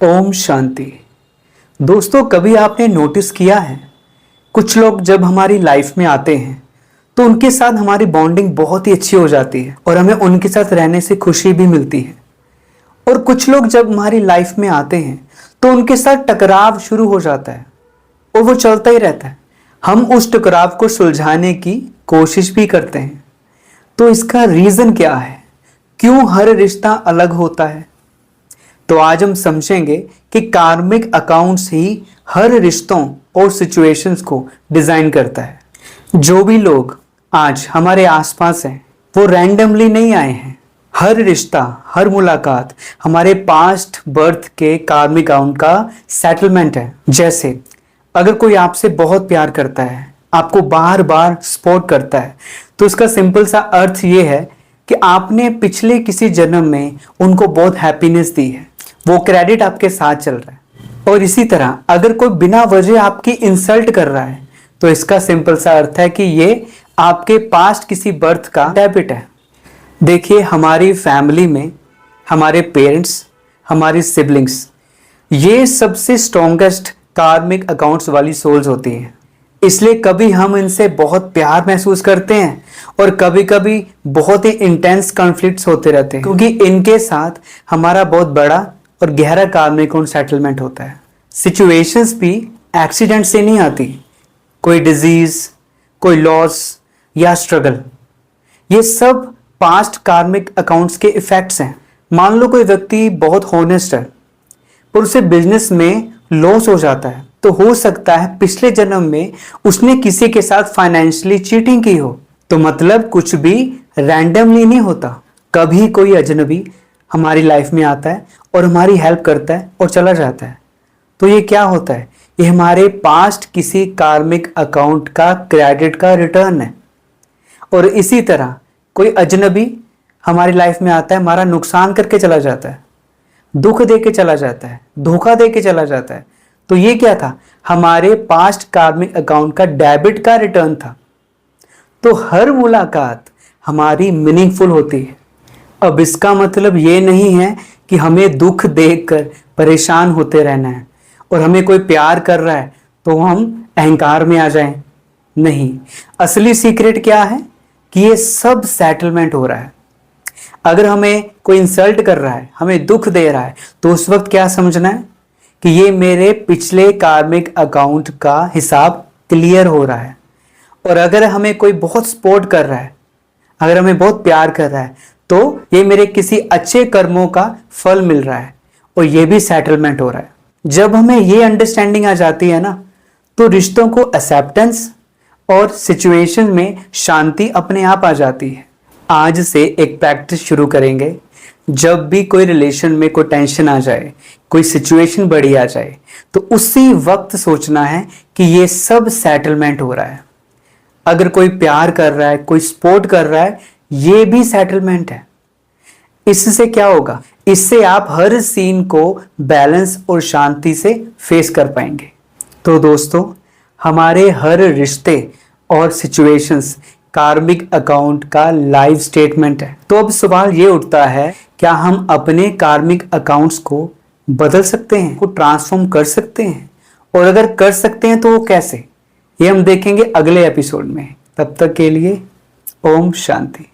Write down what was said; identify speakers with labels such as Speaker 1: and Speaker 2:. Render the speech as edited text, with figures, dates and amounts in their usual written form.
Speaker 1: ओम शांति। दोस्तों, कभी आपने नोटिस किया है कुछ लोग जब हमारी लाइफ में आते हैं तो उनके साथ हमारी बॉन्डिंग बहुत ही अच्छी हो जाती है और हमें उनके साथ रहने से खुशी भी मिलती है। और कुछ लोग जब हमारी लाइफ में आते हैं तो उनके साथ टकराव शुरू हो जाता है और वो चलता ही रहता है। हम उस टकराव को सुलझाने की कोशिश भी करते हैं। तो इसका रीज़न क्या है? क्यों हर रिश्ता अलग होता है? तो आज हम समझेंगे कि कार्मिक अकाउंट्स ही हर रिश्तों और सिचुएशंस को डिजाइन करता है। जो भी लोग आज हमारे आसपास हैं वो रैंडमली नहीं आए हैं। हर रिश्ता, हर मुलाकात हमारे पास्ट बर्थ के कार्मिक अकाउंट का सेटलमेंट है। जैसे अगर कोई आपसे बहुत प्यार करता है, आपको बार बार सपोर्ट करता है, तो इसका सिंपल सा अर्थ ये है कि आपने पिछले किसी जन्म में उनको बहुत हैप्पीनेस दी है, वो क्रेडिट आपके साथ चल रहा है। और इसी तरह अगर कोई बिना वजह आपकी इंसल्ट कर रहा है तो इसका सिंपल सा अर्थ है कि ये आपके पास्ट किसी बर्थ का डेबिट है। देखिए, हमारी फैमिली में हमारे पेरेंट्स, हमारी सिबलिंग्स, ये सबसे स्ट्रॉन्गेस्ट कार्मिक अकाउंट्स वाली सोल्स होती हैं। इसलिए कभी हम इनसे बहुत प्यार महसूस करते हैं और कभी कभी बहुत ही इंटेंस कॉन्फ्लिक्ट्स होते रहते हैं, क्योंकि इनके साथ हमारा बहुत बड़ा और गहरा कार्मिक सेटलमेंट होता है। सिचुएशंस भी एक्सीडेंट से नहीं आती। कोई डिजीज, कोई लॉस या स्ट्रगल, ये सब पास्ट कार्मिक अकाउंट्स के इफेक्ट्स हैं। मान लो कोई व्यक्ति बहुत हॉनेस्ट है पर उसे बिजनेस में लॉस हो जाता है, तो हो सकता है पिछले जन्म में उसने किसी के साथ फाइनेंशियली चीटिंग की हो। तो मतलब कुछ भी रैंडमली नहीं होता। कभी कोई अजनबी हमारी लाइफ में आता है और हमारी हेल्प करता है और चला जाता है। तो ये क्या होता है? ये हमारे पास्ट किसी कार्मिक अकाउंट का क्रेडिट का रिटर्न है। और इसी तरह कोई अजनबी हमारी लाइफ में आता है, हमारा नुकसान करके चला जाता है, दुख दे के चला जाता है, धोखा दे के चला जाता है। तो ये क्या था? हमारे पास्ट कार्मिक अकाउंट का डेबिट का रिटर्न था। तो हर मुलाकात हमारी मीनिंगफुल होती है। अब इसका मतलब ये नहीं है कि हमें दुख देखकर परेशान होते रहना है और हमें कोई प्यार कर रहा है तो हम अहंकार में आ जाएं। नहीं, असली सीक्रेट क्या है कि ये सब सेटलमेंट हो रहा है। अगर हमें कोई इंसल्ट कर रहा है, हमें दुख दे रहा है, तो उस वक्त क्या समझना है कि ये मेरे पिछले कार्मिक अकाउंट का हिसाब क्लियर हो रहा है। और अगर हमें कोई बहुत सपोर्ट कर रहा है, अगर हमें बहुत प्यार कर रहा है, तो ये मेरे किसी अच्छे कर्मों का फल मिल रहा है और ये भी सेटलमेंट हो रहा है। जब हमें ये अंडरस्टैंडिंग आ जाती है ना, तो रिश्तों को एक्सेप्टेंस और सिचुएशन में शांति अपने आप आ जाती है। आज से एक प्रैक्टिस शुरू करेंगे। जब भी कोई रिलेशन में कोई टेंशन आ जाए, कोई सिचुएशन बड़ी आ जाए, तो उसी वक्त सोचना है कि ये सब सेटलमेंट हो रहा है। अगर कोई प्यार कर रहा है, कोई सपोर्ट कर रहा है, ये भी सेटलमेंट है। इससे क्या होगा? इससे आप हर सीन को बैलेंस और शांति से फेस कर पाएंगे। तो दोस्तों, हमारे हर रिश्ते और सिचुएशंस कार्मिक अकाउंट का लाइव स्टेटमेंट है। तो अब सवाल ये उठता है, क्या हम अपने कार्मिक अकाउंट्स को बदल सकते हैं, को ट्रांसफॉर्म कर सकते हैं? और अगर कर सकते हैं तो वो कैसे? ये हम देखेंगे अगले एपिसोड में। तब तक के लिए ओम शांति।